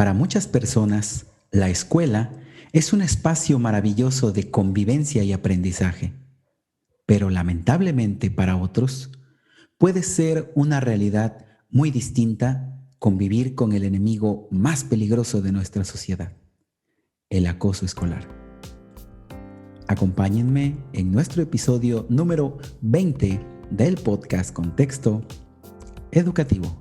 Para muchas personas, la escuela es un espacio maravilloso de convivencia y aprendizaje, pero lamentablemente para otros puede ser una realidad muy distinta convivir con el enemigo más peligroso de nuestra sociedad, el acoso escolar. Acompáñenme en nuestro episodio número 20 del podcast Contexto Educativo.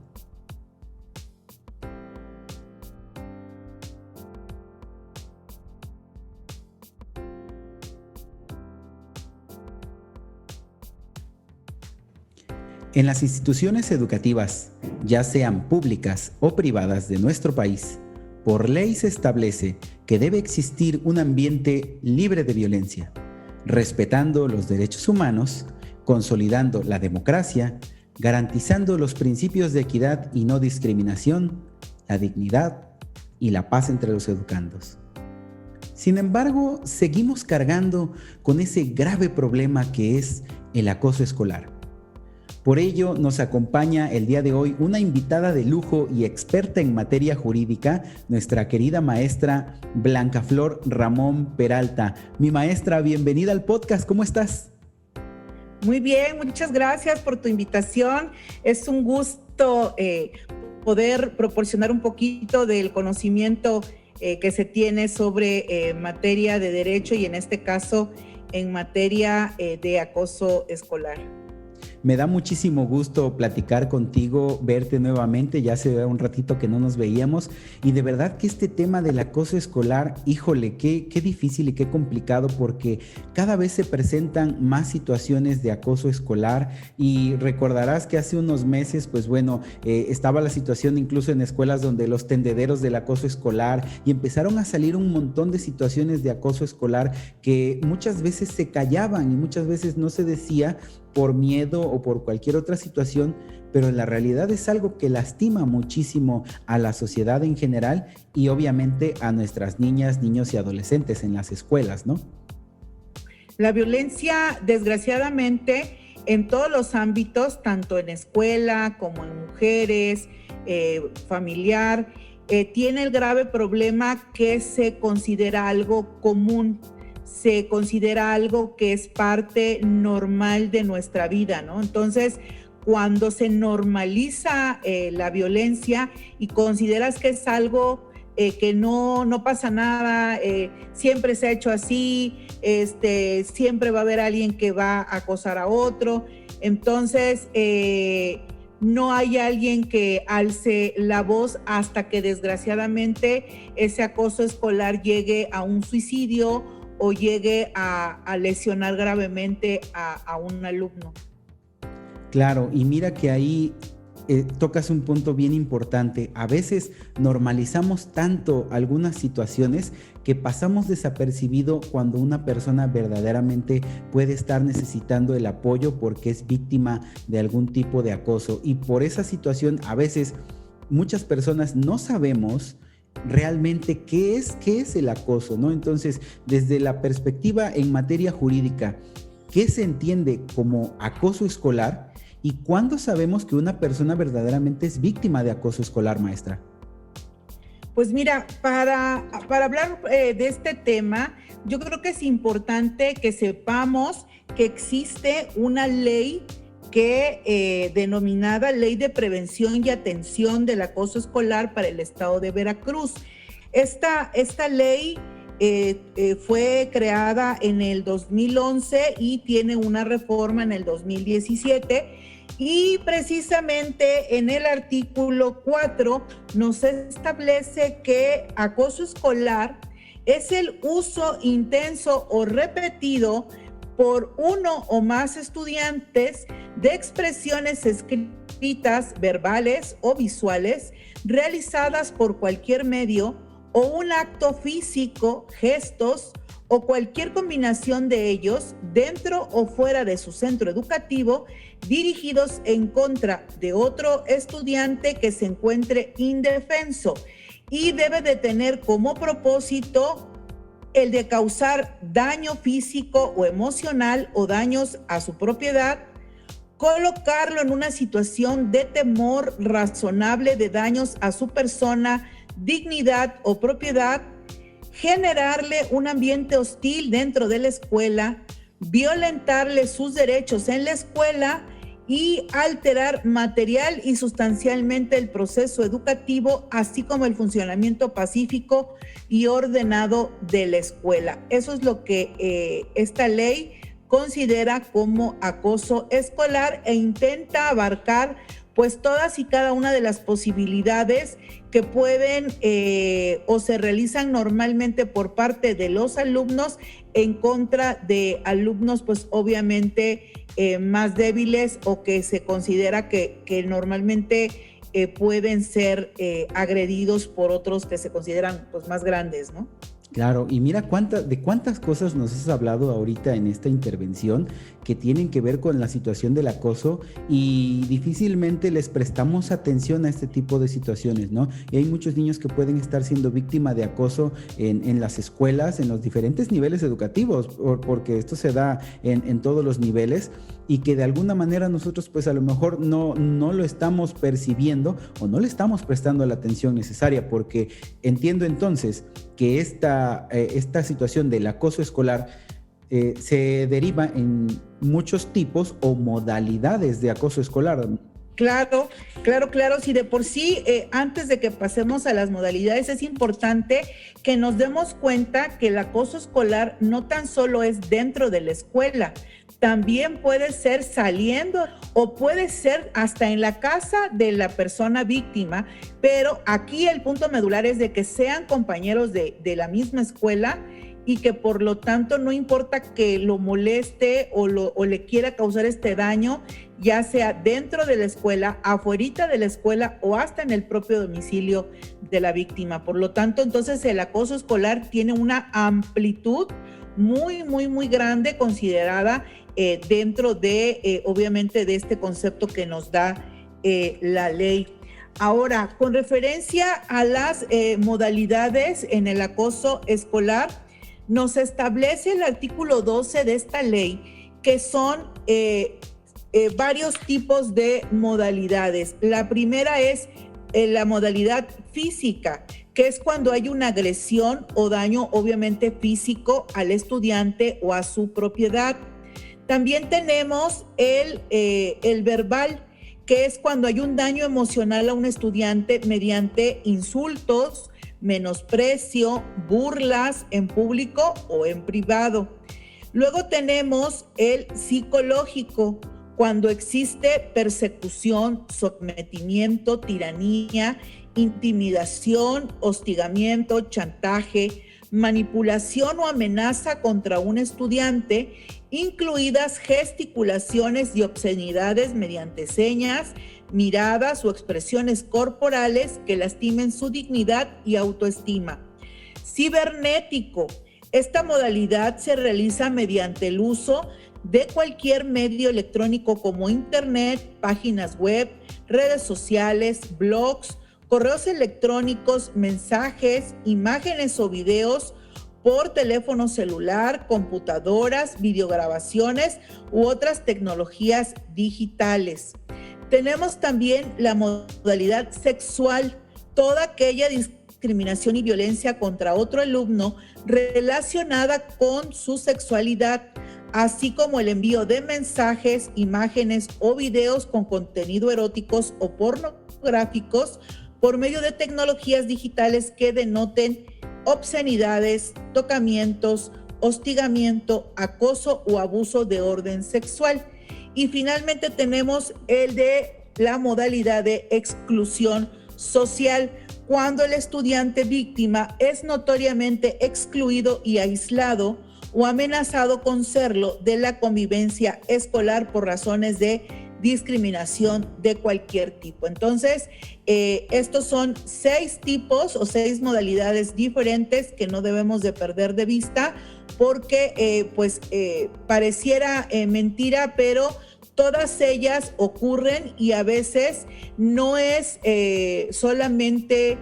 En las instituciones educativas, ya sean públicas o privadas de nuestro país, por ley se establece que debe existir un ambiente libre de violencia, respetando los derechos humanos, consolidando la democracia, garantizando los principios de equidad y no discriminación, la dignidad y la paz entre los educandos. Sin embargo, seguimos cargando con ese grave problema que es el acoso escolar. Por ello, nos acompaña el día de hoy una invitada de lujo y experta en materia jurídica, nuestra querida maestra Blanca Flor Ramón Peralta. Mi maestra, bienvenida al podcast, ¿cómo estás? Muy bien, muchas gracias por tu invitación. Es un gusto poder proporcionar un poquito del conocimiento que se tiene sobre materia de derecho y en este caso en materia de acoso escolar. Me da muchísimo gusto platicar contigo, verte nuevamente, ya hace un ratito que no nos veíamos y de verdad que este tema del acoso escolar, híjole, qué difícil y qué complicado porque cada vez se presentan más situaciones de acoso escolar y recordarás que hace unos meses, pues bueno, estaba la situación incluso en escuelas donde los tendederos del acoso escolar y empezaron a salir un montón de situaciones de acoso escolar que muchas veces se callaban y muchas veces no se decía por miedo o por cualquier otra situación, pero en la realidad es algo que lastima muchísimo a la sociedad en general y obviamente a nuestras niñas, niños y adolescentes en las escuelas, ¿no? La violencia, desgraciadamente, en todos los ámbitos, tanto en escuela como en mujeres, familiar, tiene el grave problema que se considera algo común. Se considera algo que es parte normal de nuestra vida, ¿no? Entonces, cuando se normaliza la violencia y consideras que es algo que no pasa nada, siempre se ha hecho así, siempre va a haber alguien que va a acosar a otro, entonces no hay alguien que alce la voz hasta que desgraciadamente ese acoso escolar llegue a un suicidio o llegue a lesionar gravemente a un alumno. Claro, y mira que ahí tocas un punto bien importante. A veces normalizamos tanto algunas situaciones que pasamos desapercibido cuando una persona verdaderamente puede estar necesitando el apoyo porque es víctima de algún tipo de acoso. Y por esa situación, a veces muchas personas no sabemos realmente qué es el acoso, ¿no? Entonces, desde la perspectiva en materia jurídica, ¿qué se entiende como acoso escolar y cuándo sabemos que una persona verdaderamente es víctima de acoso escolar, maestra? Pues mira, para hablar de este tema, yo creo que es importante que sepamos que existe una ley que denominada Ley de Prevención y Atención del Acoso Escolar para el Estado de Veracruz. Esta ley fue creada en el 2011 y tiene una reforma en el 2017 y precisamente en el artículo 4 nos establece que acoso escolar es el uso intenso o repetido por uno o más estudiantes de expresiones escritas, verbales o visuales realizadas por cualquier medio o un acto físico, gestos o cualquier combinación de ellos dentro o fuera de su centro educativo dirigidos en contra de otro estudiante que se encuentre indefenso y debe de tener como propósito el de causar daño físico o emocional o daños a su propiedad, colocarlo en una situación de temor razonable de daños a su persona, dignidad o propiedad, generarle un ambiente hostil dentro de la escuela, violentarle sus derechos en la escuela y alterar material y sustancialmente el proceso educativo, así como el funcionamiento pacífico y ordenado de la escuela. Eso es lo que esta ley considera como acoso escolar e intenta abarcar pues todas y cada una de las posibilidades que pueden o se realizan normalmente por parte de los alumnos en contra de alumnos pues obviamente más débiles o que se considera que normalmente pueden ser agredidos por otros que se consideran pues más grandes, ¿no? Claro, y mira de cuántas cosas nos has hablado ahorita en esta intervención que tienen que ver con la situación del acoso y difícilmente les prestamos atención a este tipo de situaciones, ¿no? Y hay muchos niños que pueden estar siendo víctima de acoso en las escuelas, en los diferentes niveles educativos, porque esto se da en todos los niveles y que de alguna manera nosotros pues a lo mejor no lo estamos percibiendo o no le estamos prestando la atención necesaria, porque entiendo entonces que esta situación del acoso escolar se deriva en muchos tipos o modalidades de acoso escolar. Claro. Si de por sí, antes de que pasemos a las modalidades, es importante que nos demos cuenta que el acoso escolar no tan solo es dentro de la escuela, también puede ser saliendo o puede ser hasta en la casa de la persona víctima, pero aquí el punto medular es de que sean compañeros de la misma escuela y que por lo tanto no importa que lo moleste o le quiera causar este daño, ya sea dentro de la escuela, afuerita de la escuela o hasta en el propio domicilio de la víctima. Por lo tanto, entonces el acoso escolar tiene una amplitud muy grande considerada dentro de, obviamente, de este concepto que nos da la ley. Ahora, con referencia a las modalidades en el acoso escolar, nos establece el artículo 12 de esta ley que son varios tipos de modalidades. La primera es la modalidad física, que es cuando hay una agresión o daño obviamente físico al estudiante o a su propiedad. También tenemos el verbal, que es cuando hay un daño emocional a un estudiante mediante insultos, menosprecio, burlas en público o en privado. Luego tenemos el psicológico, cuando existe persecución, sometimiento, tiranía, intimidación, hostigamiento, chantaje, manipulación o amenaza contra un estudiante, incluidas gesticulaciones y obscenidades mediante señas, miradas o expresiones corporales que lastimen su dignidad y autoestima. Cibernético. Esta modalidad se realiza mediante el uso de cualquier medio electrónico como internet, páginas web, redes sociales, blogs, correos electrónicos, mensajes, imágenes o videos por teléfono celular, computadoras, videograbaciones u otras tecnologías digitales. Tenemos también la modalidad sexual, toda aquella discriminación y violencia contra otro alumno relacionada con su sexualidad, así como el envío de mensajes, imágenes o videos con contenido eróticos o pornográficos por medio de tecnologías digitales que denoten obscenidades, tocamientos, hostigamiento, acoso o abuso de orden sexual. Y finalmente tenemos el de la modalidad de exclusión social, cuando el estudiante víctima es notoriamente excluido y aislado o amenazado con serlo de la convivencia escolar por razones de discriminación de cualquier tipo. Entonces, estos son 6 tipos o 6 modalidades diferentes que no debemos de perder de vista porque pareciera mentira, pero todas ellas ocurren y a veces no es solamente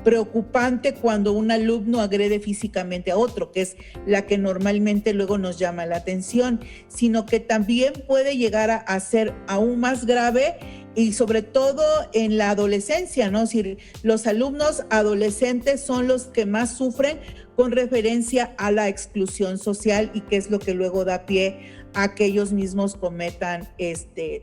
preocupante cuando un alumno agrede físicamente a otro, que es la que normalmente luego nos llama la atención, sino que también puede llegar a ser aún más grave y sobre todo en la adolescencia, ¿no? Es decir, los alumnos adolescentes son los que más sufren con referencia a la exclusión social y que es lo que luego da pie a que ellos mismos cometan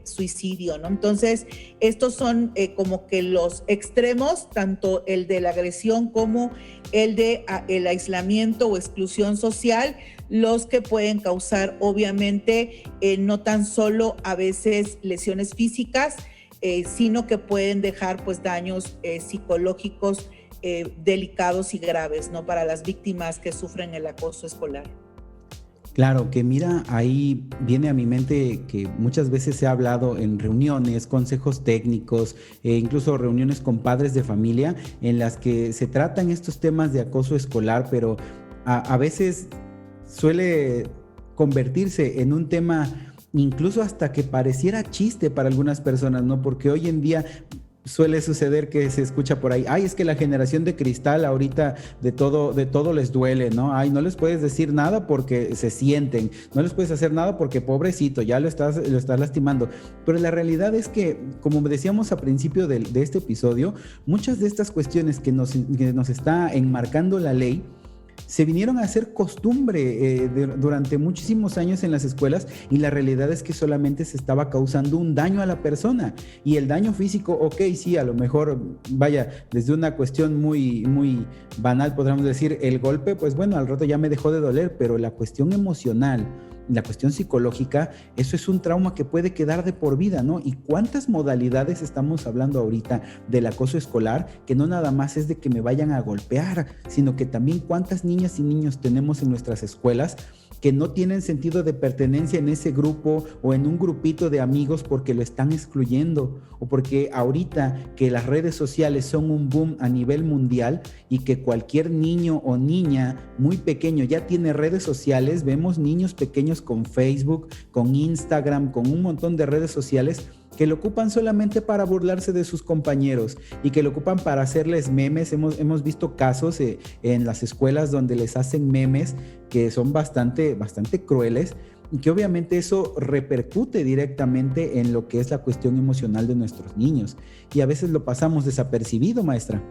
suicidio, ¿no? Entonces, estos son como que los extremos, tanto el de la agresión como el de el aislamiento o exclusión social, los que pueden causar, obviamente, no tan solo a veces lesiones físicas, sino que pueden dejar pues daños psicológicos delicados y graves, ¿no? Para las víctimas que sufren el acoso escolar. Claro, que mira, ahí viene a mi mente que muchas veces se ha hablado en reuniones, consejos técnicos, incluso reuniones con padres de familia, en las que se tratan estos temas de acoso escolar, pero a veces suele convertirse en un tema incluso hasta que pareciera chiste para algunas personas, ¿no? Porque hoy en día suele suceder que se escucha por ahí, ay, es que la generación de cristal ahorita de todo les duele, ¿no? Ay, no les puedes decir nada porque se sienten, no les puedes hacer nada porque pobrecito, ya lo estás lastimando. Pero la realidad es que, como decíamos al principio de este episodio, muchas de estas cuestiones que nos está enmarcando la ley se vinieron a hacer costumbre durante muchísimos años en las escuelas, y la realidad es que solamente se estaba causando un daño a la persona, y el daño físico, ok, sí, a lo mejor, vaya, desde una cuestión muy, muy banal podríamos decir, el golpe, pues bueno, al rato ya me dejó de doler, pero la cuestión emocional, la cuestión psicológica, eso es un trauma que puede quedar de por vida, ¿no? ¿Y cuántas modalidades estamos hablando ahorita del acoso escolar? Que no nada más es de que me vayan a golpear, sino que también cuántas niñas y niños tenemos en nuestras escuelas que no tienen sentido de pertenencia en ese grupo o en un grupito de amigos porque lo están excluyendo, o porque ahorita que las redes sociales son un boom a nivel mundial y que cualquier niño o niña muy pequeño ya tiene redes sociales, vemos niños pequeños con Facebook, con Instagram, con un montón de redes sociales que lo ocupan solamente para burlarse de sus compañeros y que lo ocupan para hacerles memes. Hemos visto casos en las escuelas donde les hacen memes que son bastante crueles, y que obviamente eso repercute directamente en lo que es la cuestión emocional de nuestros niños, y a veces lo pasamos desapercibido, maestra.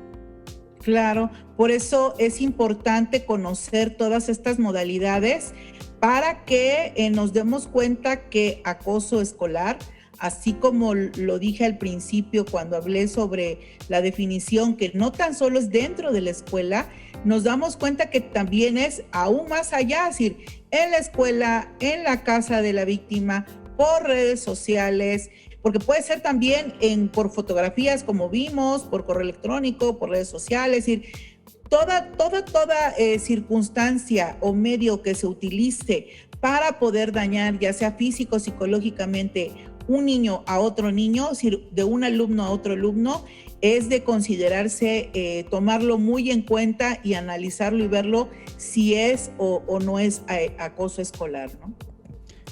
Claro, por eso es importante conocer todas estas modalidades para que nos demos cuenta que acoso escolar, así como lo dije al principio cuando hablé sobre la definición, que no tan solo es dentro de la escuela, nos damos cuenta que también es aún más allá, es decir, en la escuela, en la casa de la víctima, por redes sociales, porque puede ser también por fotografías como vimos, por correo electrónico, por redes sociales, es decir, toda circunstancia o medio que se utilice para poder dañar, ya sea físico o psicológicamente, un niño a otro niño, es decir, de un alumno a otro alumno, es de considerarse, tomarlo muy en cuenta y analizarlo y verlo si es o no es acoso escolar, ¿no?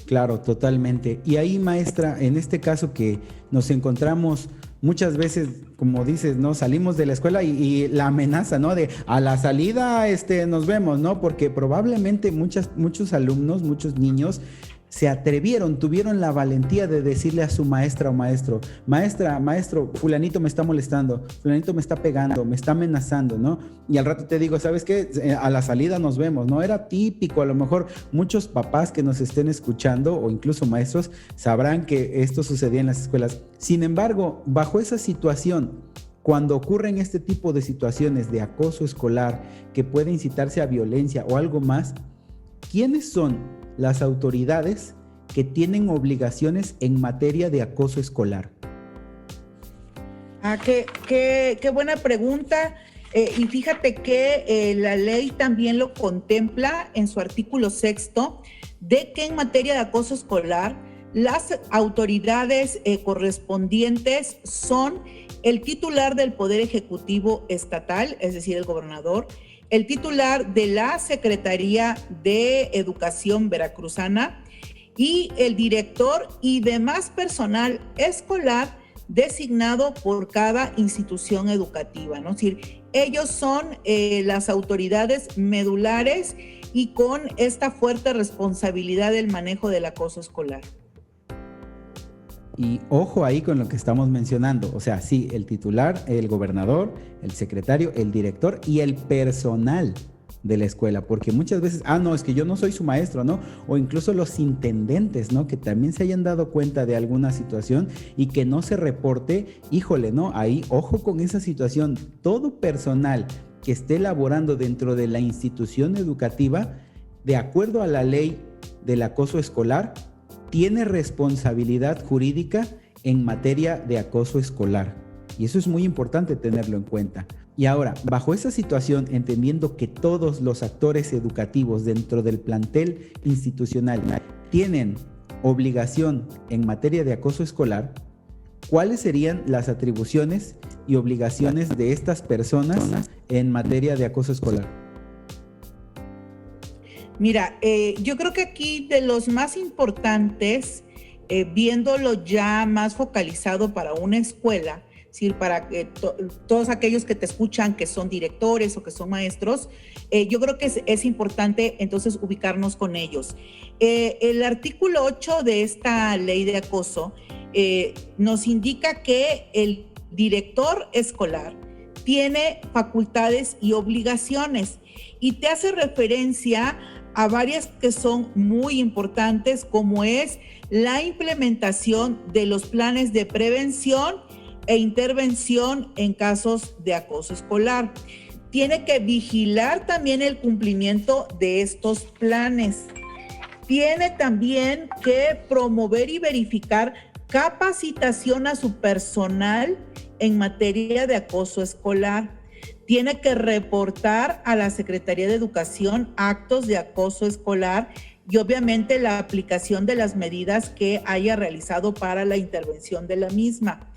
Claro, totalmente. Y ahí, maestra, en este caso que nos encontramos muchas veces, como dices, ¿no? Salimos de la escuela y la amenaza, ¿no? De a la salida nos vemos, ¿no? Porque probablemente muchos alumnos, muchos niños se atrevieron, tuvieron la valentía de decirle a su maestra o maestro, maestro, fulanito me está molestando, fulanito me está pegando, me está amenazando, ¿no? Y al rato te digo, ¿sabes qué? A la salida nos vemos, ¿no? Era típico, a lo mejor muchos papás que nos estén escuchando o incluso maestros sabrán que esto sucedía en las escuelas. Sin embargo, bajo esa situación, cuando ocurren este tipo de situaciones de acoso escolar que puede incitarse a violencia o algo más, ¿quiénes son las autoridades que tienen obligaciones en materia de acoso escolar? Qué buena pregunta. Y fíjate que la ley también lo contempla en su artículo 6, de que en materia de acoso escolar, las autoridades correspondientes son el titular del Poder Ejecutivo Estatal, es decir, el gobernador, el titular de la Secretaría de Educación veracruzana y el director y demás personal escolar designado por cada institución educativa, ¿no? Es decir, ellos son las autoridades medulares y con esta fuerte responsabilidad del manejo del acoso escolar. Y ojo ahí con lo que estamos mencionando. O sea, sí, el titular, el gobernador, el secretario, el director y el personal de la escuela, porque muchas veces, no, es que yo no soy su maestro, ¿no? O incluso los intendentes, ¿no? Que también se hayan dado cuenta de alguna situación y que no se reporte, híjole, ¿no? Ahí, ojo con esa situación. Todo personal que esté laborando dentro de la institución educativa, de acuerdo a la ley del acoso escolar, tiene responsabilidad jurídica en materia de acoso escolar. Y eso es muy importante tenerlo en cuenta. Y ahora, bajo esa situación, entendiendo que todos los actores educativos dentro del plantel institucional tienen obligación en materia de acoso escolar, ¿cuáles serían las atribuciones y obligaciones de estas personas en materia de acoso escolar? Mira, yo creo que aquí de los más importantes, viéndolo ya más focalizado para una escuela, es decir, para todos aquellos que te escuchan, que son directores o que son maestros, yo creo que es importante entonces ubicarnos con ellos. El artículo 8 de esta ley de acoso nos indica que el director escolar tiene facultades y obligaciones y te hace referencia a varias que son muy importantes, como es la implementación de los planes de prevención e intervención en casos de acoso escolar. Tiene que vigilar también el cumplimiento de estos planes. Tiene también que promover y verificar capacitación a su personal en materia de acoso escolar. Tiene que reportar a la Secretaría de Educación actos de acoso escolar y obviamente la aplicación de las medidas que haya realizado para la intervención de la misma.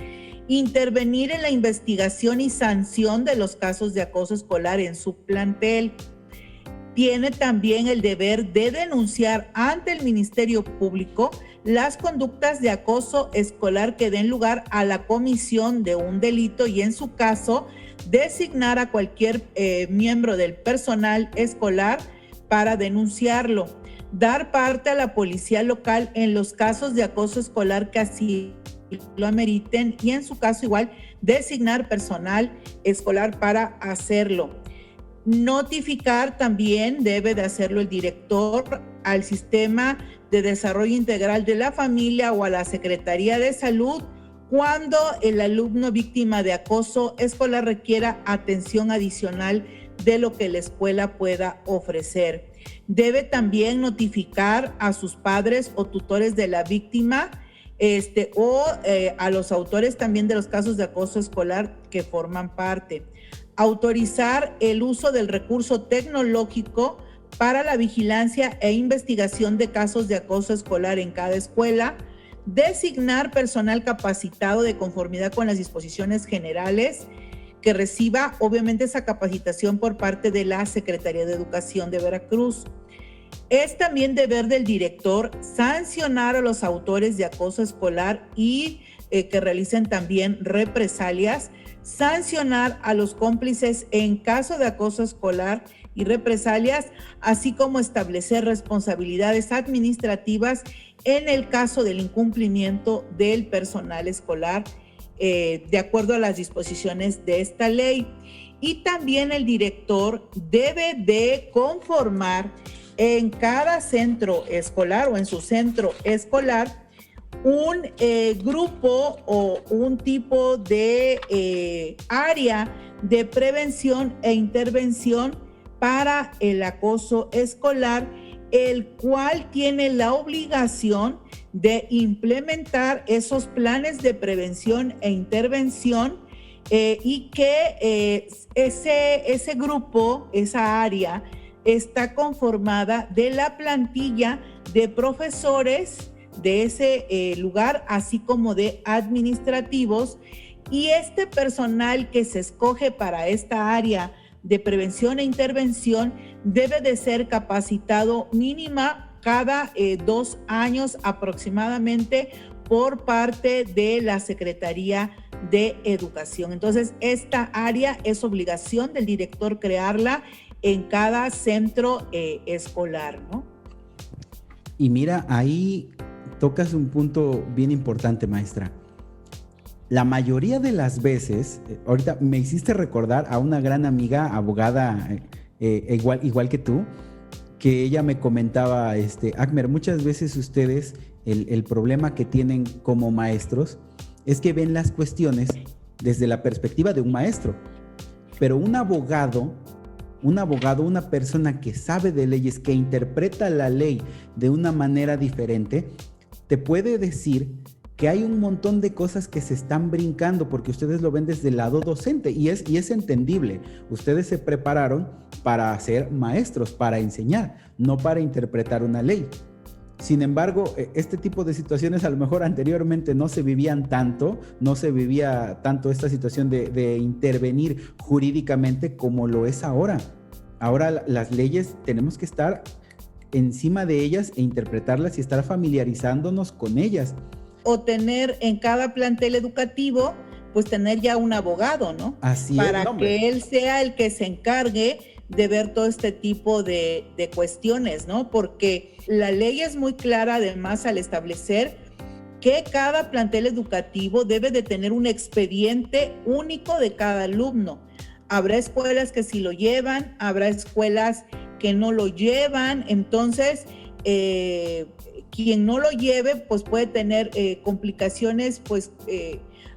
Intervenir en la investigación y sanción de los casos de acoso escolar en su plantel. Tiene también el deber de denunciar ante el Ministerio Público las conductas de acoso escolar que den lugar a la comisión de un delito y, en su caso, designar a cualquier miembro del personal escolar para denunciarlo. Dar parte a la policía local en los casos de acoso escolar que así lo ameriten y, en su caso, igual, designar personal escolar para hacerlo. Notificar también debe de hacerlo el director al Sistema de Desarrollo Integral de la Familia o a la Secretaría de Salud cuando el alumno víctima de acoso escolar requiera atención adicional de lo que la escuela pueda ofrecer. Debe también notificar a sus padres o tutores de la víctima a los autores también de los casos de acoso escolar que forman parte. Autorizar el uso del recurso tecnológico para la vigilancia e investigación de casos de acoso escolar en cada escuela. Designar personal capacitado de conformidad con las disposiciones generales que reciba obviamente esa capacitación por parte de la Secretaría de Educación de Veracruz. Es también deber del director sancionar a los autores de acoso escolar y que realicen también represalias, sancionar a los cómplices en caso de acoso escolar y represalias, así como establecer responsabilidades administrativas en el caso del incumplimiento del personal escolar, de acuerdo a las disposiciones de esta ley. Y también el director debe de conformar en cada centro escolar o en su centro escolar un grupo o un tipo de área de prevención e intervención para el acoso escolar, el cual tiene la obligación de implementar esos planes de prevención e intervención y que ese grupo, esa área, está conformada de la plantilla de profesores de ese lugar, así como de administrativos, y este personal que se escoge para esta área de prevención e intervención debe de ser capacitado mínima cada 2 años aproximadamente por parte de la Secretaría de Educación. Entonces, esta área es obligación del director crearla en cada centro escolar, ¿no? Y mira, ahí tocas un punto bien importante, maestra. La mayoría de las veces, ahorita me hiciste recordar a una gran amiga, abogada, igual que tú, que ella me comentaba, Acmer, muchas veces ustedes, el problema que tienen como maestros es que ven las cuestiones desde la perspectiva de un maestro, pero un abogado, una persona que sabe de leyes, que interpreta la ley de una manera diferente, te puede decir que hay un montón de cosas que se están brincando porque ustedes lo ven desde el lado docente y es entendible. Ustedes se prepararon para ser maestros, para enseñar, no para interpretar una ley. Sin embargo, este tipo de situaciones a lo mejor anteriormente no se vivían tanto, no se vivía tanto esta situación de intervenir jurídicamente como lo es ahora. Ahora las leyes tenemos que estar encima de ellas e interpretarlas y estar familiarizándonos con ellas. O tener en cada plantel educativo, pues tener ya un abogado, ¿no? Así para es, que él sea el que se encargue de ver todo este tipo de cuestiones, ¿no? Porque la ley es muy clara, además, al establecer que cada plantel educativo debe de tener un expediente único de cada alumno. Habrá escuelas que sí lo llevan, habrá escuelas que no lo llevan, entonces quien no lo lleve pues puede tener complicaciones pues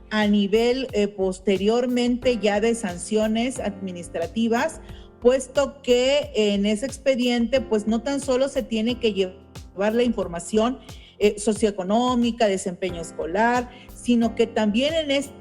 a nivel posteriormente ya de sanciones administrativas, puesto que en ese expediente pues no tan solo se tiene que llevar la información socioeconómica, desempeño escolar, sino que también en ese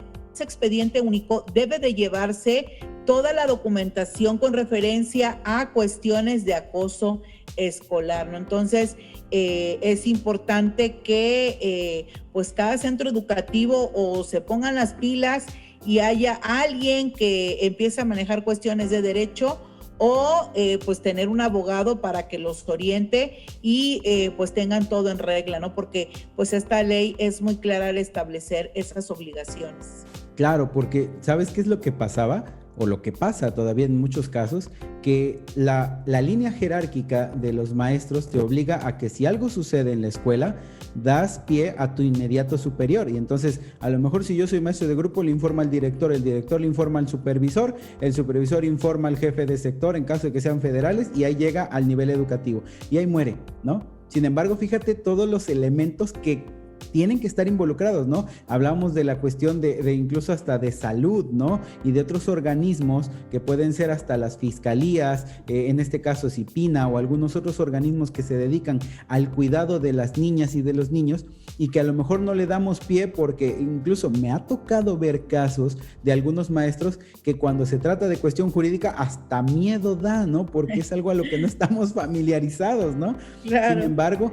expediente único debe de llevarse toda la documentación con referencia a cuestiones de acoso escolar, ¿no? Entonces, es importante que pues cada centro educativo o se pongan las pilas y haya alguien que empiece a manejar cuestiones de derecho o pues tener un abogado para que los oriente y pues tengan todo en regla, ¿no? Porque pues esta ley es muy clara al establecer esas obligaciones. Claro, porque ¿sabes qué es lo que pasaba? O lo que pasa todavía en muchos casos, que la línea jerárquica de los maestros te obliga a que si algo sucede en la escuela, das pie a tu inmediato superior. Y entonces, a lo mejor si yo soy maestro de grupo, le informa al director, el director le informa al supervisor, el supervisor informa al jefe de sector en caso de que sean federales y ahí llega al nivel educativo. Y ahí muere, ¿no? Sin embargo, fíjate todos los elementos que tienen que estar involucrados, ¿no? Hablamos de la cuestión de incluso hasta de salud, ¿no? Y de otros organismos que pueden ser hasta las fiscalías, en este caso CIPINA o algunos otros organismos que se dedican al cuidado de las niñas y de los niños y que a lo mejor no le damos pie porque incluso me ha tocado ver casos de algunos maestros que cuando se trata de cuestión jurídica hasta miedo da, ¿no? Porque es algo a lo que no estamos familiarizados, ¿no? Claro. Sin embargo,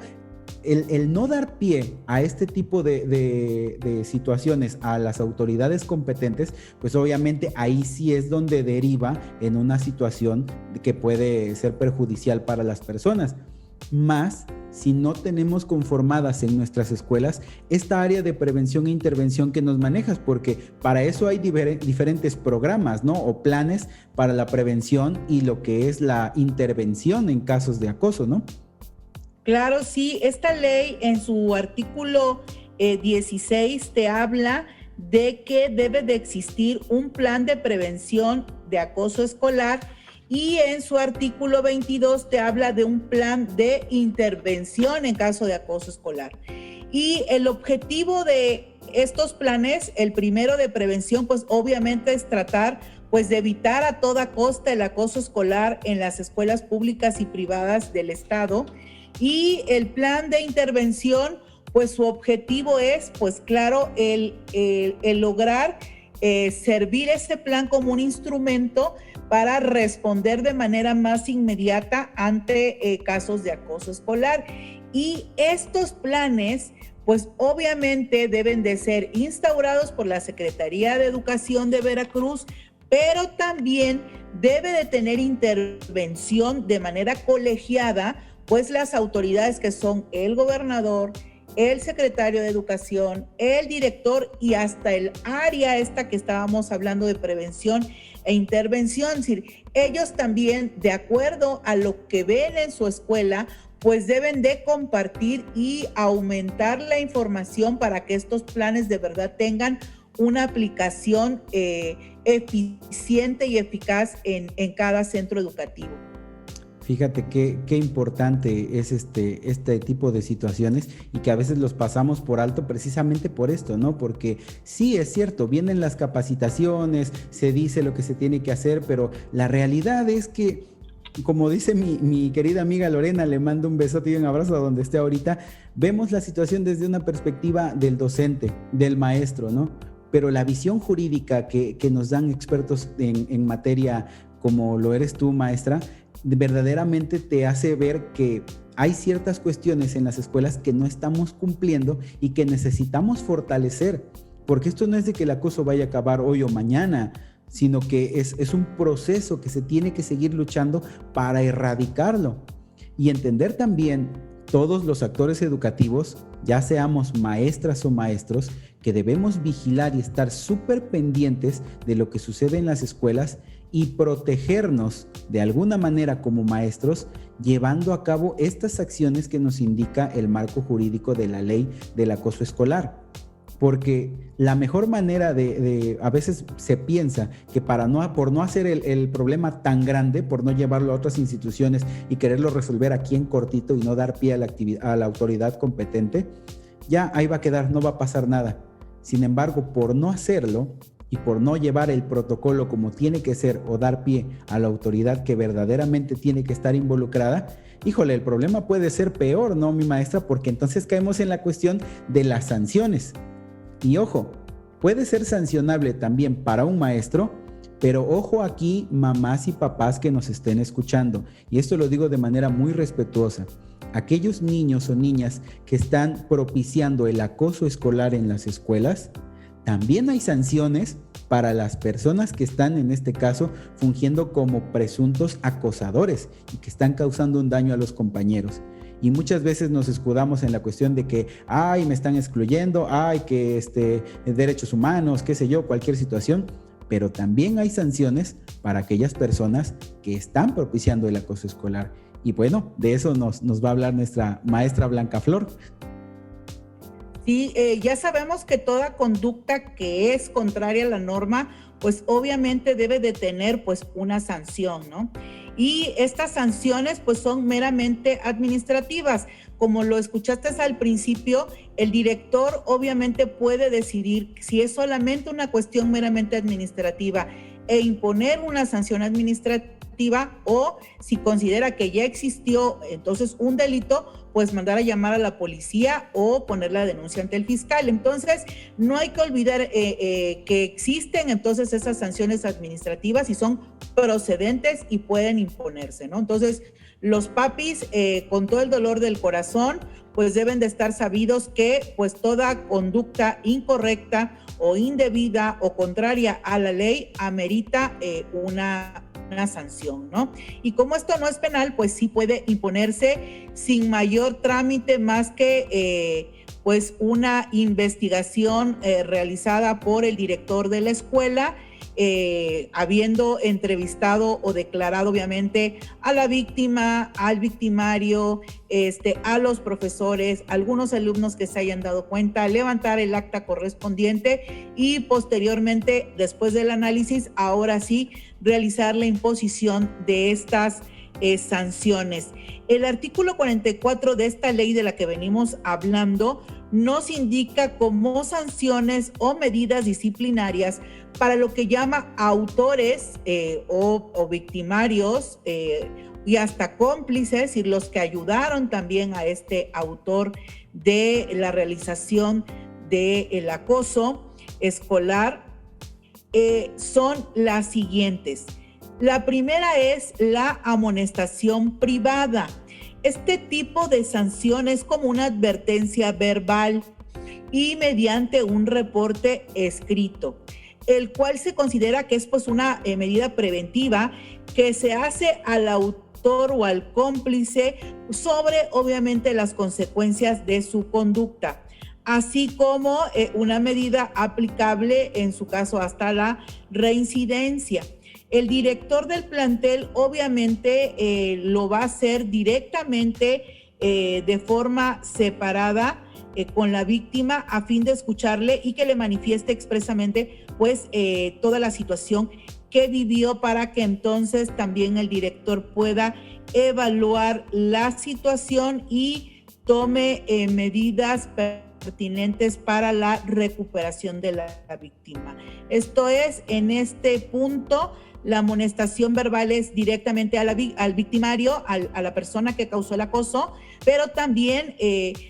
el no dar pie a este tipo de situaciones a las autoridades competentes, pues obviamente ahí sí es donde deriva en una situación que puede ser perjudicial para las personas. Más si no tenemos conformadas en nuestras escuelas esta área de prevención e intervención que nos manejas, porque para eso hay diferentes programas, ¿no? O planes para la prevención y lo que es la intervención en casos de acoso, ¿no? Claro, sí, esta ley en su artículo 16 te habla de que debe de existir un plan de prevención de acoso escolar y en su artículo 22 te habla de un plan de intervención en caso de acoso escolar. Y el objetivo de estos planes, el primero de prevención, pues obviamente es tratar pues de evitar a toda costa el acoso escolar en las escuelas públicas y privadas del Estado. Y el plan de intervención, pues su objetivo es, pues claro, el lograr servir este plan como un instrumento para responder de manera más inmediata ante casos de acoso escolar. Y estos planes, pues obviamente deben de ser instaurados por la Secretaría de Educación de Veracruz, pero también debe de tener intervención de manera colegiada, pues las autoridades que son el gobernador, el secretario de Educación, el director y hasta el área esta que estábamos hablando de prevención e intervención. Es decir, ellos también, de acuerdo a lo que ven en su escuela, pues deben de compartir y aumentar la información para que estos planes de verdad tengan una aplicación eficiente y eficaz en cada centro educativo. Fíjate qué importante es este tipo de situaciones y que a veces los pasamos por alto precisamente por esto, ¿no? Porque sí, es cierto, vienen las capacitaciones, se dice lo que se tiene que hacer, pero la realidad es que, como dice mi querida amiga Lorena, le mando un besote y un abrazo a donde esté ahorita, vemos la situación desde una perspectiva del docente, del maestro, ¿no? Pero la visión jurídica que nos dan expertos en materia como lo eres tú, maestra, verdaderamente te hace ver que hay ciertas cuestiones en las escuelas que no estamos cumpliendo y que necesitamos fortalecer, porque esto no es de que el acoso vaya a acabar hoy o mañana, sino que es un proceso que se tiene que seguir luchando para erradicarlo y entender también todos los actores educativos, ya seamos maestras o maestros, que debemos vigilar y estar súper pendientes de lo que sucede en las escuelas y protegernos de alguna manera como maestros, llevando a cabo estas acciones que nos indica el marco jurídico de la ley del acoso escolar. Porque la mejor manera a veces se piensa que por no hacer el problema tan grande, por no llevarlo a otras instituciones y quererlo resolver aquí en cortito y no dar pie a la autoridad competente, ya ahí va a quedar, no va a pasar nada. Sin embargo, por no hacerlo y por no llevar el protocolo como tiene que ser o dar pie a la autoridad que verdaderamente tiene que estar involucrada, híjole, el problema puede ser peor, ¿no, mi maestra? Porque entonces caemos en la cuestión de las sanciones. Y ojo, puede ser sancionable también para un maestro, pero ojo aquí, mamás y papás que nos estén escuchando, y esto lo digo de manera muy respetuosa, aquellos niños o niñas que están propiciando el acoso escolar en las escuelas, también hay sanciones para las personas que están, en este caso, fungiendo como presuntos acosadores y que están causando un daño a los compañeros. Y muchas veces nos escudamos en la cuestión de que, ay, me están excluyendo, ay, que derechos humanos, qué sé yo, cualquier situación. Pero también hay sanciones para aquellas personas que están propiciando el acoso escolar. Y bueno, de eso nos va a hablar nuestra maestra Blanca Flor. Sí, ya sabemos que toda conducta que es contraria a la norma, pues obviamente debe de tener pues una sanción, ¿no? Y estas sanciones pues son meramente administrativas. Como lo escuchaste al principio, el director obviamente puede decidir si es solamente una cuestión meramente administrativa e imponer una sanción administrativa, o si considera que ya existió entonces un delito, pues mandar a llamar a la policía o poner la denuncia ante el fiscal. Entonces, no hay que olvidar que existen entonces esas sanciones administrativas y son procedentes y pueden imponerse, ¿no? Entonces, los papis, con todo el dolor del corazón, pues deben de estar sabidos que pues toda conducta incorrecta o indebida o contraria a la ley amerita una sanción, ¿no? Y como esto no es penal, pues sí puede imponerse sin mayor trámite más que pues una investigación realizada por el director de la escuela, habiendo entrevistado o declarado obviamente a la víctima, al victimario, a los profesores, algunos alumnos que se hayan dado cuenta, levantar el acta correspondiente y posteriormente, después del análisis, ahora sí, realizar la imposición de estas sanciones. El artículo 44 de esta ley de la que venimos hablando nos indica como sanciones o medidas disciplinarias para lo que llama autores o victimarios y hasta cómplices, y los que ayudaron también a este autor de la realización del acoso escolar, son las siguientes. La primera es la amonestación privada. Este tipo de sanción es como una advertencia verbal y mediante un reporte escrito, el cual se considera que es pues una medida preventiva que se hace al autor o al cómplice sobre obviamente las consecuencias de su conducta, así como una medida aplicable en su caso hasta la reincidencia. El director del plantel obviamente lo va a hacer directamente de forma separada con la víctima a fin de escucharle y que le manifieste expresamente pues toda la situación que vivió para que entonces también el director pueda evaluar la situación y tome medidas pertinentes para la recuperación de la víctima. Esto es, en este punto, la amonestación verbal es directamente al victimario, a la persona que causó el acoso, pero también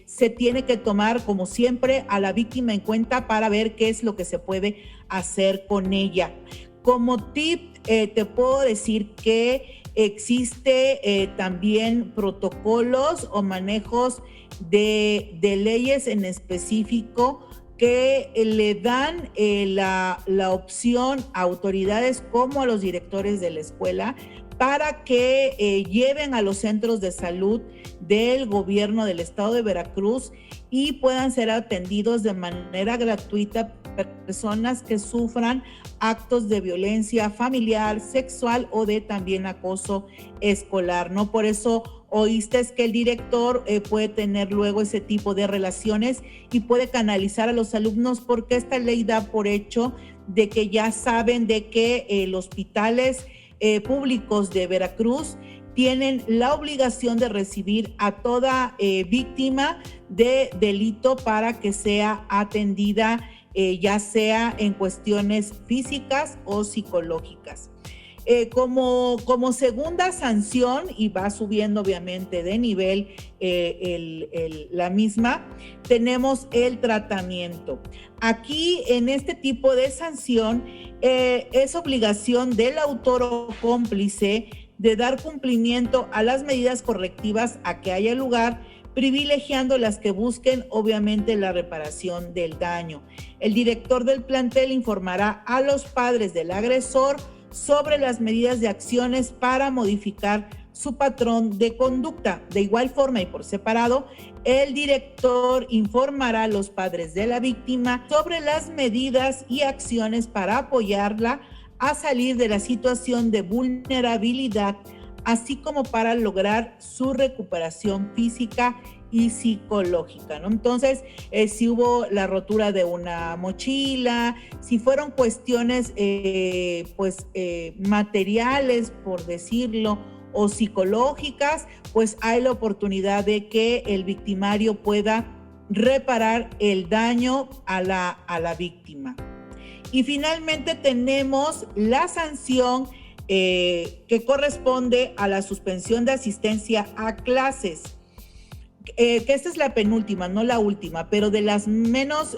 se tiene que tomar, como siempre, a la víctima en cuenta para ver qué es lo que se puede hacer con ella. Como tip, te puedo decir que existe también protocolos o manejos de leyes en específico que le dan la opción a autoridades como a los directores de la escuela para que lleven a los centros de salud del gobierno del estado de Veracruz y puedan ser atendidos de manera gratuita personas que sufran actos de violencia familiar, sexual o de también acoso escolar, ¿no? Por eso oíste que el director puede tener luego ese tipo de relaciones y puede canalizar a los alumnos, porque esta ley da por hecho de que ya saben de que los hospitales públicos de Veracruz tienen la obligación de recibir a toda víctima de delito para que sea atendida, ya sea en cuestiones físicas o psicológicas. Como segunda sanción, y va subiendo obviamente de nivel la misma, tenemos el tratamiento. Aquí en este tipo de sanción es obligación del autor o cómplice de dar cumplimiento a las medidas correctivas a que haya lugar, privilegiando las que busquen obviamente la reparación del daño. El director del plantel informará a los padres del agresor sobre las medidas de acciones para modificar su patrón de conducta. De igual forma y por separado, el director informará a los padres de la víctima sobre las medidas y acciones para apoyarla a salir de la situación de vulnerabilidad, así como para lograr su recuperación física y psicológica, ¿no? Entonces, si hubo la rotura de una mochila, si fueron cuestiones materiales, por decirlo, o psicológicas, pues hay la oportunidad de que el victimario pueda reparar el daño a la víctima. Y finalmente tenemos la sanción que corresponde a la suspensión de asistencia a clases. Que esta es la penúltima, no la última, pero de las menos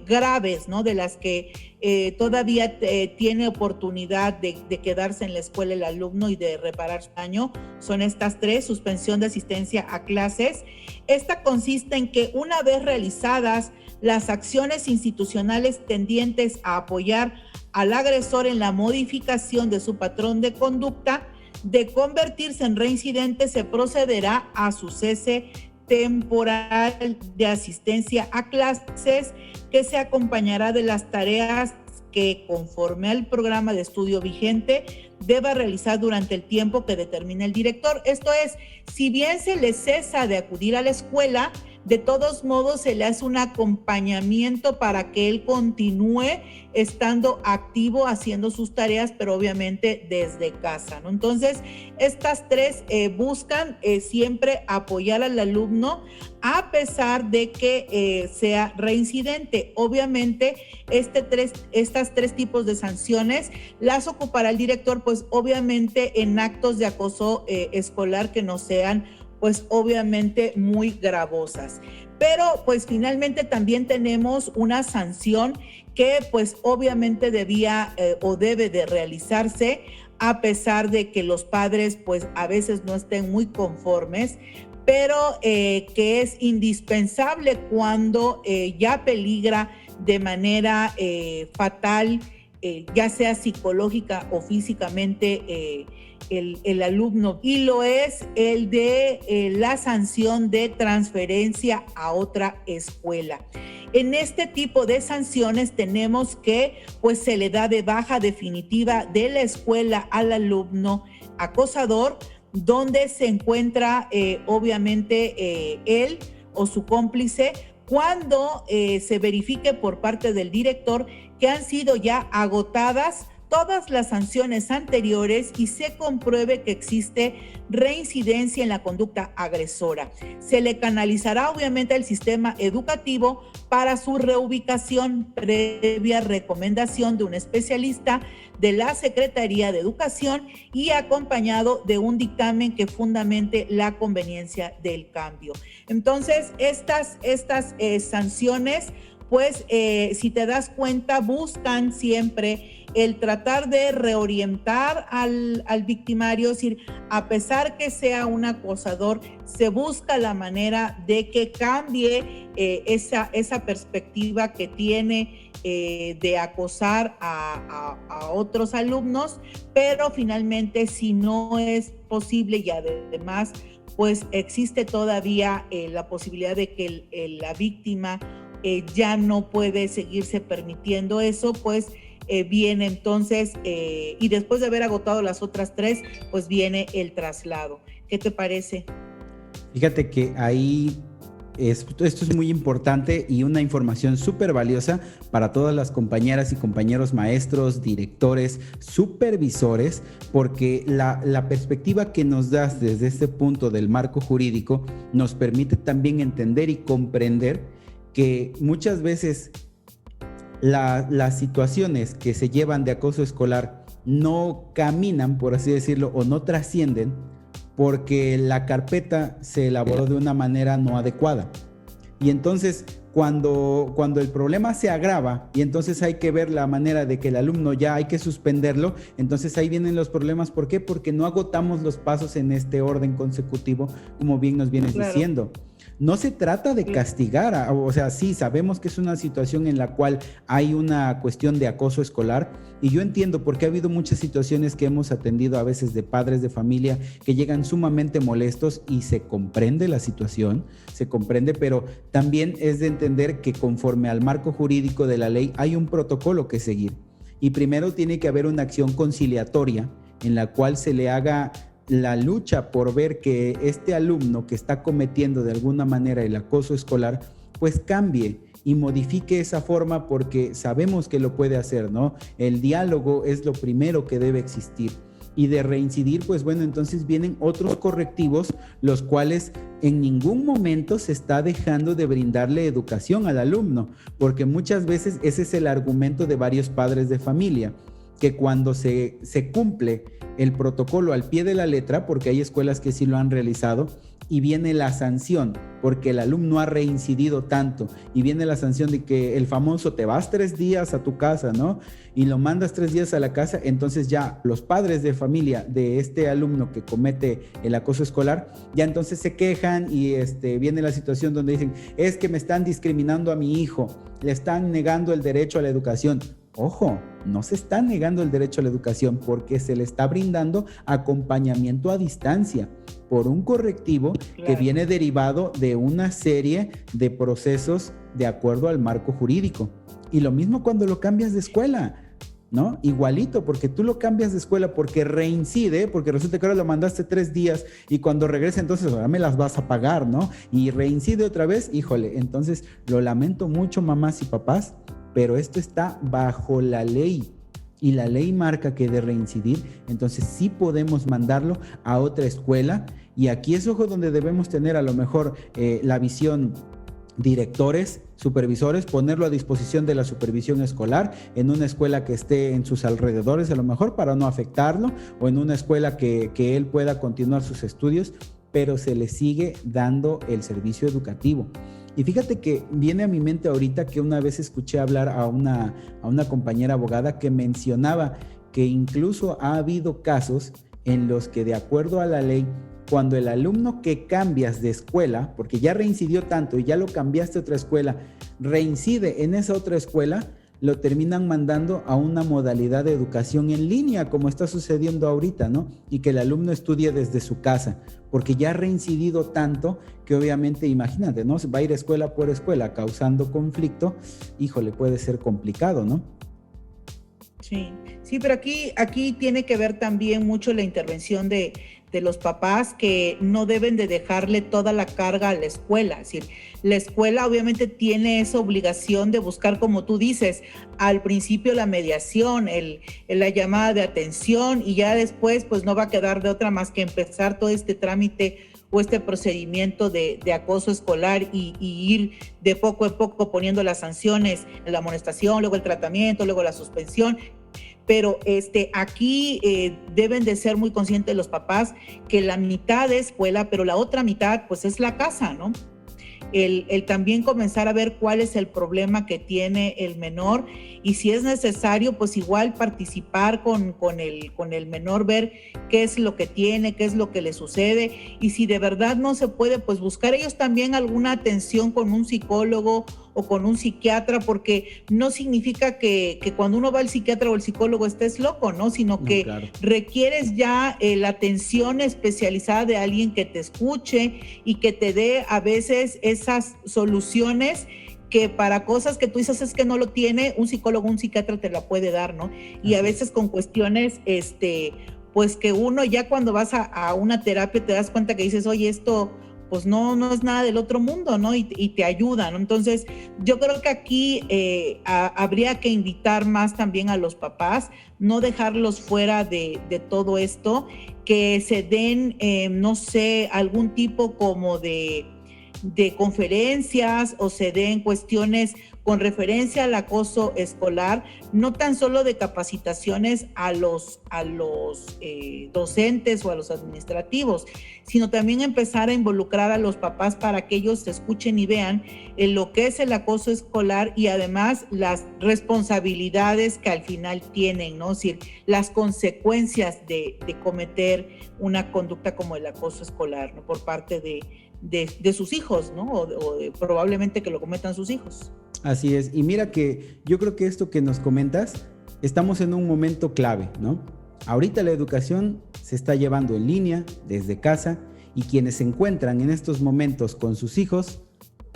graves, ¿no? De las que todavía tiene oportunidad de quedarse en la escuela el alumno y de reparar su daño, son estas tres: suspensión de asistencia a clases. Esta consiste en que una vez realizadas las acciones institucionales tendientes a apoyar al agresor en la modificación de su patrón de conducta, de convertirse en reincidente, se procederá a su cese temporal de asistencia a clases, que se acompañará de las tareas que, conforme al programa de estudio vigente, deba realizar durante el tiempo que determine el director. Esto es, si bien se le cesa de acudir a la escuela, de todos modos se le hace un acompañamiento para que él continúe estando activo haciendo sus tareas, pero obviamente desde casa, ¿no? Entonces, estas tres buscan siempre apoyar al alumno a pesar de que sea reincidente. Obviamente, estas tres tipos de sanciones las ocupará el director, pues obviamente en actos de acoso escolar que no sean pues obviamente muy gravosas. Pero pues finalmente también tenemos una sanción que pues obviamente debía o debe de realizarse a pesar de que los padres pues a veces no estén muy conformes, pero que es indispensable cuando ya peligra de manera fatal, ya sea psicológica o físicamente, el alumno, y lo es el de la sanción de transferencia a otra escuela. En este tipo de sanciones tenemos que pues se le da de baja definitiva de la escuela al alumno acosador, dónde se encuentra obviamente él o su cómplice cuando se verifique por parte del director que han sido ya agotadas todas las sanciones anteriores y se compruebe que existe reincidencia en la conducta agresora. Se le canalizará obviamente al sistema educativo para su reubicación previa recomendación de un especialista de la Secretaría de Educación y acompañado de un dictamen que fundamente la conveniencia del cambio. Entonces, estas sanciones, pues si te das cuenta, buscan siempre el tratar de reorientar al victimario, es decir, a pesar que sea un acosador, se busca la manera de que cambie esa perspectiva que tiene de acosar a otros alumnos, pero finalmente si no es posible y además pues existe todavía la posibilidad de que la víctima ya no puede seguirse permitiendo eso, pues viene entonces, y después de haber agotado las otras 3, pues viene el traslado. ¿Qué te parece? Fíjate que ahí esto es muy importante y una información súper valiosa para todas las compañeras y compañeros maestros, directores, supervisores, porque la perspectiva que nos das desde este punto del marco jurídico nos permite también entender y comprender que muchas veces las situaciones que se llevan de acoso escolar no caminan, por así decirlo, o no trascienden porque la carpeta se elaboró de una manera no adecuada. Y entonces, cuando el problema se agrava y entonces hay que ver la manera de que el alumno ya hay que suspenderlo, entonces ahí vienen los problemas. ¿Por qué? Porque no agotamos los pasos en este orden consecutivo, como bien nos vienes diciendo. No se trata de castigar, o sea, sí, sabemos que es una situación en la cual hay una cuestión de acoso escolar y yo entiendo porque ha habido muchas situaciones que hemos atendido a veces de padres de familia que llegan sumamente molestos y se comprende la situación, se comprende, pero también es de entender que conforme al marco jurídico de la ley hay un protocolo que seguir y primero tiene que haber una acción conciliatoria en la cual se le haga la lucha por ver que este alumno que está cometiendo de alguna manera el acoso escolar, pues cambie y modifique esa forma porque sabemos que lo puede hacer, ¿no? El diálogo es lo primero que debe existir. Y de reincidir, pues bueno, entonces vienen otros correctivos, los cuales en ningún momento se está dejando de brindarle educación al alumno, porque muchas veces ese es el argumento de varios padres de familia, que cuando se cumple el protocolo al pie de la letra, porque hay escuelas que sí lo han realizado, y viene la sanción, porque el alumno ha reincidido tanto, y viene la sanción de que el famoso te vas 3 días a tu casa, ¿no? Y lo mandas 3 días a la casa, entonces ya los padres de familia de este alumno que comete el acoso escolar, ya entonces se quejan y viene la situación donde dicen, es que me están discriminando a mi hijo, le están negando el derecho a la educación. Ojo, no se está negando el derecho a la educación porque se le está brindando acompañamiento a distancia por un correctivo que viene derivado de una serie de procesos de acuerdo al marco jurídico. Y lo mismo cuando lo cambias de escuela, ¿no? Igualito, porque tú lo cambias de escuela porque reincide, porque resulta que ahora lo mandaste 3 días y cuando regresa entonces ahora me las vas a pagar, ¿no? Y reincide otra vez, híjole, entonces lo lamento mucho, mamás y papás, pero esto está bajo la ley y la ley marca que de reincidir, entonces sí podemos mandarlo a otra escuela y aquí es ojo donde debemos tener a lo mejor la visión directores, supervisores, ponerlo a disposición de la supervisión escolar en una escuela que esté en sus alrededores a lo mejor para no afectarlo o en una escuela que él pueda continuar sus estudios, pero se le sigue dando el servicio educativo. Y fíjate que viene a mi mente ahorita que una vez escuché hablar a una compañera abogada que mencionaba que incluso ha habido casos en los que de acuerdo a la ley, cuando el alumno que cambias de escuela, porque ya reincidió tanto y ya lo cambiaste a otra escuela, reincide en esa otra escuela, lo terminan mandando a una modalidad de educación en línea, como está sucediendo ahorita, ¿no? Y que el alumno estudie desde su casa, porque ya ha reincidido tanto que obviamente, imagínate, ¿no? Va a ir escuela por escuela causando conflicto, híjole, puede ser complicado, ¿no? Sí, pero aquí tiene que ver también mucho la intervención de los papás que no deben de dejarle toda la carga a la escuela. Es decir, la escuela obviamente tiene esa obligación de buscar, como tú dices, al principio la mediación, la llamada de atención, y ya después pues no va a quedar de otra más que empezar todo este trámite o este procedimiento de acoso escolar y ir de poco a poco poniendo las sanciones, la amonestación, luego el tratamiento, luego la suspensión. Pero aquí deben de ser muy conscientes los papás que la mitad de escuela, pero la otra mitad pues es la casa, ¿no? El también comenzar a ver cuál es el problema que tiene el menor, y si es necesario, pues igual participar con el menor, ver qué es lo que tiene, qué es lo que le sucede, y si de verdad no se puede, pues buscar ellos también alguna atención con un psicólogo o con un psiquiatra, porque no significa que cuando uno va al psiquiatra o el psicólogo estés loco, ¿no? Sino que claro, requieres ya la atención especializada de alguien que te escuche y que te dé a veces esas soluciones que para cosas que tú dices es que no lo tiene, un psicólogo, un psiquiatra te la puede dar, ¿no? Y a veces con cuestiones, pues que uno ya cuando vas a una terapia te das cuenta que dices, oye, esto pues no es nada del otro mundo, ¿no? Y te ayuda, ¿no? Entonces, yo creo que aquí habría que invitar más también a los papás, no dejarlos fuera de todo esto, que se den, no sé, algún tipo como de conferencias, o se den cuestiones con referencia al acoso escolar, no tan solo de capacitaciones a los docentes o a los administrativos, sino también empezar a involucrar a los papás para que ellos escuchen y vean en lo que es el acoso escolar, y además las responsabilidades que al final tienen, ¿no? Es decir, las consecuencias de cometer una conducta como el acoso escolar, ¿no? Por parte de sus hijos, ¿no? O probablemente que lo cometan sus hijos. Así es, y mira que yo creo que esto que nos comentas, estamos en un momento clave, ¿no? Ahorita la educación se está llevando en línea, desde casa, y quienes se encuentran en estos momentos con sus hijos,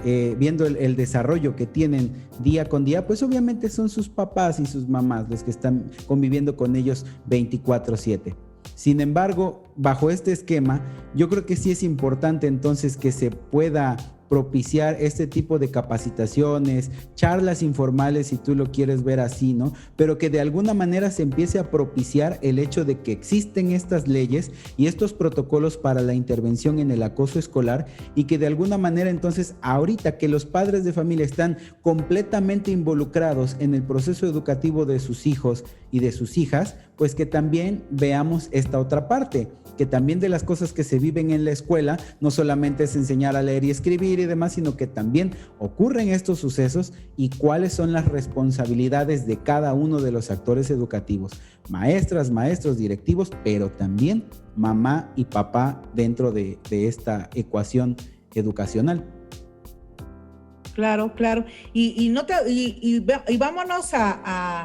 viendo el desarrollo que tienen día con día, pues obviamente son sus papás y sus mamás los que están conviviendo con ellos 24/7. Sin embargo, bajo este esquema, yo creo que sí es importante entonces que se pueda propiciar este tipo de capacitaciones, charlas informales, si tú lo quieres ver así, ¿no? Pero que de alguna manera se empiece a propiciar el hecho de que existen estas leyes y estos protocolos para la intervención en el acoso escolar, y que de alguna manera entonces ahorita que los padres de familia están completamente involucrados en el proceso educativo de sus hijos y de sus hijas, pues que también veamos esta otra parte, que también de las cosas que se viven en la escuela no solamente es enseñar a leer y escribir y demás, sino que también ocurren estos sucesos y cuáles son las responsabilidades de cada uno de los actores educativos, maestras, maestros, directivos, pero también mamá y papá dentro de esta ecuación educacional. Claro, claro. Y vámonos a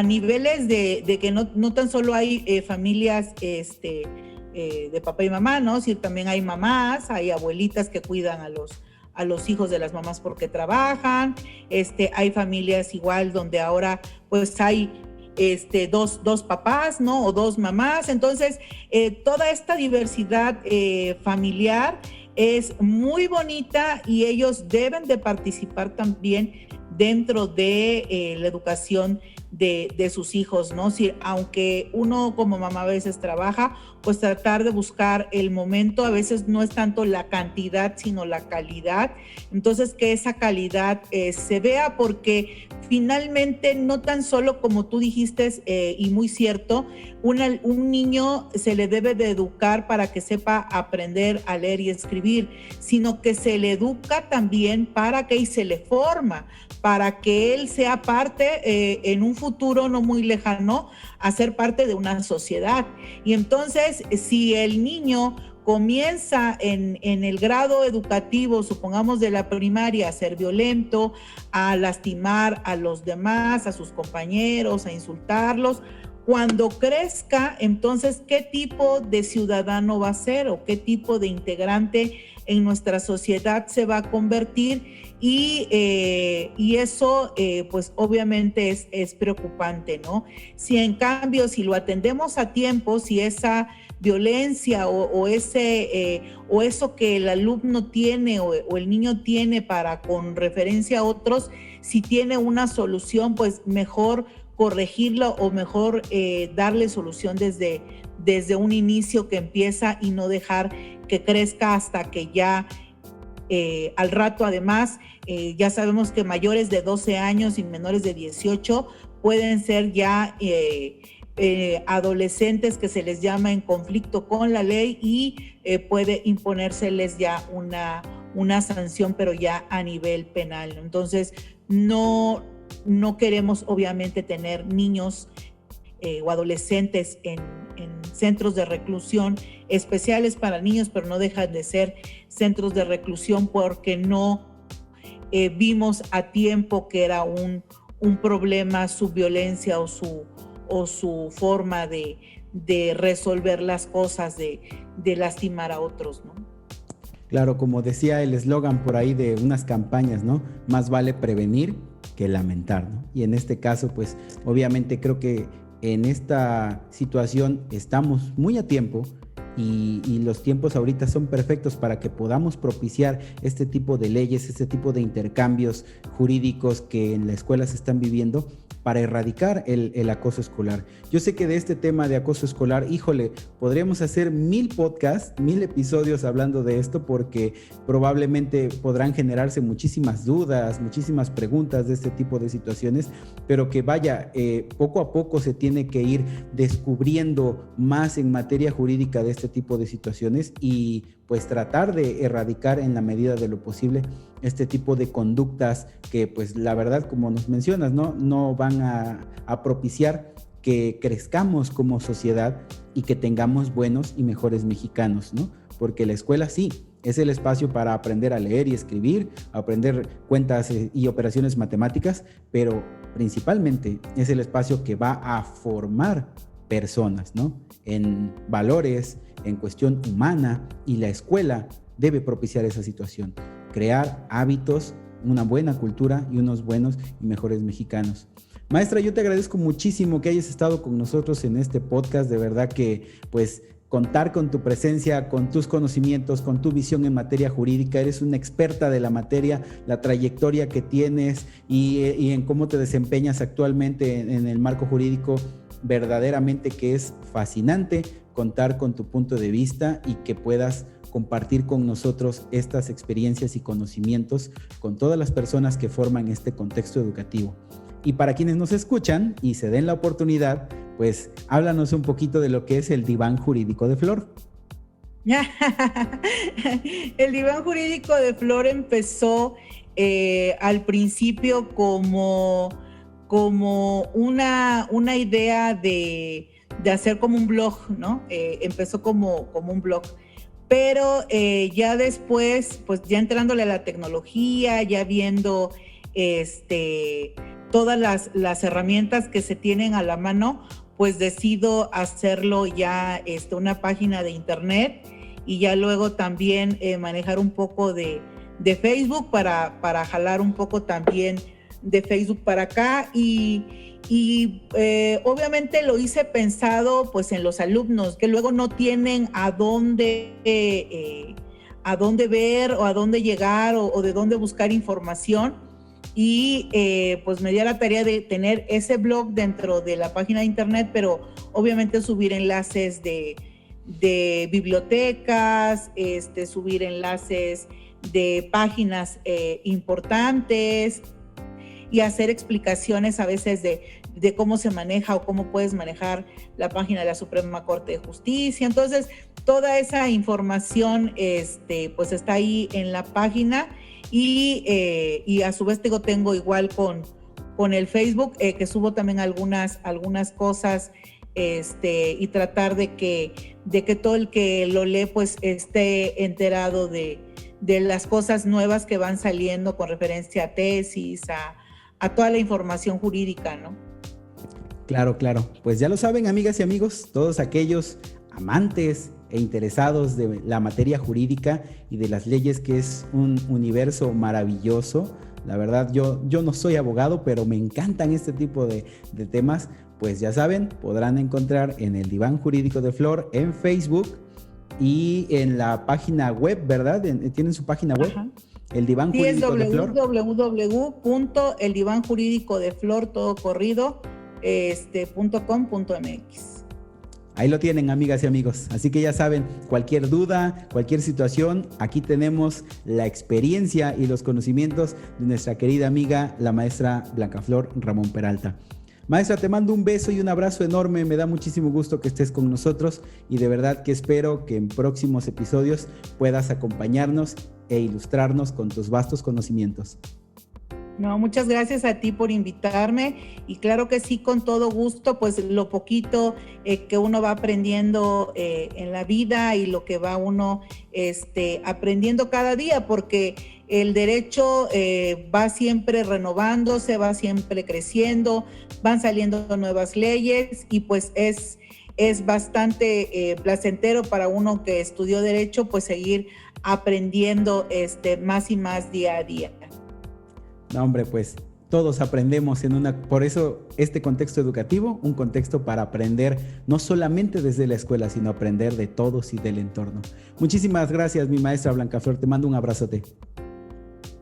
niveles de que no tan solo hay familias de papá y mamá, ¿no? Sí, también hay mamás, hay abuelitas que cuidan a los hijos de las mamás porque trabajan, hay familias igual donde ahora pues hay dos papás, ¿no? O dos mamás. Entonces, toda esta diversidad familiar es muy bonita, y ellos deben de participar también dentro de la educación de sus hijos, ¿no? Si, aunque uno como mamá a veces trabaja, pues tratar de buscar el momento, a veces no es tanto la cantidad, sino la calidad. Entonces, que esa calidad se vea, porque finalmente no tan solo como tú dijiste, y muy cierto, un niño se le debe de educar para que sepa aprender a leer y escribir, sino que se le educa también para que, y se le forma para que él sea parte en un futuro no muy lejano, a ser parte de una sociedad. Y entonces, si el niño comienza en el grado educativo, supongamos de la primaria, a ser violento, a lastimar a los demás, a sus compañeros, a insultarlos, cuando crezca, entonces, ¿qué tipo de ciudadano va a ser, o qué tipo de integrante en nuestra sociedad se va a convertir? Y eso, pues obviamente es preocupante, ¿no? Si en cambio, si lo atendemos a tiempo, si esa violencia o eso que el alumno tiene o el niño tiene para con referencia a otros, si tiene una solución, pues mejor corregirla o mejor darle solución desde un inicio que empieza y no dejar que crezca hasta que ya al rato. Además, ya sabemos que mayores de 12 años y menores de 18 pueden ser ya adolescentes que se les llama en conflicto con la ley y puede imponérseles ya una sanción, pero ya a nivel penal. Entonces, no queremos obviamente tener niños o adolescentes en centros de reclusión especiales para niños, pero no dejan de ser centros de reclusión porque no vimos a tiempo que era un problema su violencia o su forma de resolver las cosas, de lastimar a otros, ¿no? Claro, como decía el eslogan por ahí de unas campañas, ¿no? Más vale prevenir que lamentar, ¿no? Y en este caso, pues obviamente creo que en esta situación estamos muy a tiempo y los tiempos ahorita son perfectos para que podamos propiciar este tipo de leyes, este tipo de intercambios jurídicos que en la escuela se están viviendo para erradicar el acoso escolar. Yo sé que de este tema de acoso escolar, híjole, podríamos hacer 1000 podcasts, 1000 episodios hablando de esto porque probablemente podrán generarse muchísimas dudas, muchísimas preguntas de este tipo de situaciones, pero que vaya, poco a poco se tiene que ir descubriendo más en materia jurídica de este tipo de situaciones y pues tratar de erradicar en la medida de lo posible este tipo de conductas que pues la verdad, como nos mencionas, no van a propiciar que crezcamos como sociedad y que tengamos buenos y mejores mexicanos, ¿no? Porque la escuela sí es el espacio para aprender a leer y escribir, aprender cuentas y operaciones matemáticas, pero principalmente es el espacio que va a formar personas, ¿no? En valores, en cuestión humana, y la escuela debe propiciar esa situación, crear hábitos, una buena cultura y unos buenos y mejores mexicanos. Maestra, yo te agradezco muchísimo que hayas estado con nosotros en este podcast, de verdad que pues contar con tu presencia, con tus conocimientos, con tu visión en materia jurídica, eres una experta de la materia, la trayectoria que tienes y en cómo te desempeñas actualmente en el marco jurídico, verdaderamente que es fascinante contar con tu punto de vista y que puedas compartir con nosotros estas experiencias y conocimientos con todas las personas que forman este contexto educativo. Y para quienes nos escuchan y se den la oportunidad, pues háblanos un poquito de lo que es el Diván Jurídico de Flor. El Diván Jurídico de Flor empezó al principio como una idea de hacer como un blog, ¿no? Empezó como un blog. Pero ya después, pues ya entrándole a la tecnología, ya viendo todas las herramientas que se tienen a la mano, pues decido hacerlo ya una página de internet y ya luego también manejar un poco de Facebook para jalar un poco también de Facebook para acá y obviamente lo hice pensado pues en los alumnos que luego no tienen a dónde ver o a dónde llegar o de dónde buscar información y pues me di a la tarea de tener ese blog dentro de la página de internet, pero obviamente subir enlaces de bibliotecas, subir enlaces de páginas importantes y hacer explicaciones a veces de cómo se maneja o cómo puedes manejar la página de la Suprema Corte de Justicia. Entonces, toda esa información pues está ahí en la página y a su vez tengo igual con el Facebook, que subo también algunas cosas y tratar de que todo el que lo lee pues esté enterado de las cosas nuevas que van saliendo con referencia a tesis, a toda la información jurídica, ¿no? Claro. Pues ya lo saben, amigas y amigos, todos aquellos amantes e interesados de la materia jurídica y de las leyes, que es un universo maravilloso. La verdad, yo no soy abogado, pero me encantan este tipo de temas pues ya saben, podrán encontrar en el Diván Jurídico de Flor en Facebook y en la página web, ¿verdad? ¿Tienen su página web? Ajá. El Diván Jurídico de Flor. www.eldivanjuridicodeflor, todo corrido, .com.mx. Ahí lo tienen, amigas y amigos. Así que ya saben, cualquier duda, cualquier situación, aquí tenemos la experiencia y los conocimientos de nuestra querida amiga, la maestra Blancaflor Ramón Peralta. Maestra, te mando un beso y un abrazo enorme. Me da muchísimo gusto que estés con nosotros y de verdad que espero que en próximos episodios puedas acompañarnos e ilustrarnos con tus vastos conocimientos. No, muchas gracias a ti por invitarme y claro que sí, con todo gusto, pues lo poquito que uno va aprendiendo en la vida y lo que va uno aprendiendo cada día, porque el derecho va siempre renovándose, va siempre creciendo, van saliendo nuevas leyes y pues es bastante placentero para uno que estudió derecho, pues seguir aprendiendo más y más día a día. No, hombre, pues todos aprendemos por eso este contexto educativo, un contexto para aprender no solamente desde la escuela, sino aprender de todos y del entorno. Muchísimas gracias, mi maestra Blancaflor, te mando un abrazote.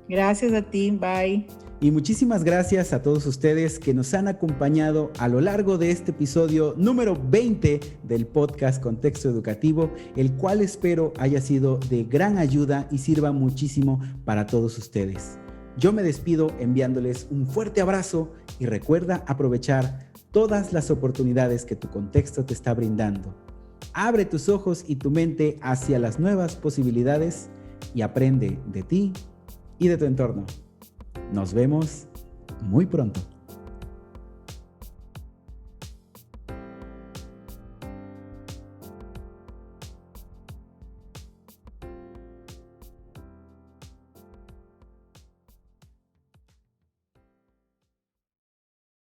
Gracias a ti, bye. Y muchísimas gracias a todos ustedes que nos han acompañado a lo largo de este episodio número 20 del podcast Contexto Educativo, el cual espero haya sido de gran ayuda y sirva muchísimo para todos ustedes. Yo me despido enviándoles un fuerte abrazo y recuerda aprovechar todas las oportunidades que tu contexto te está brindando. Abre tus ojos y tu mente hacia las nuevas posibilidades y aprende de ti y de tu entorno. Nos vemos muy pronto.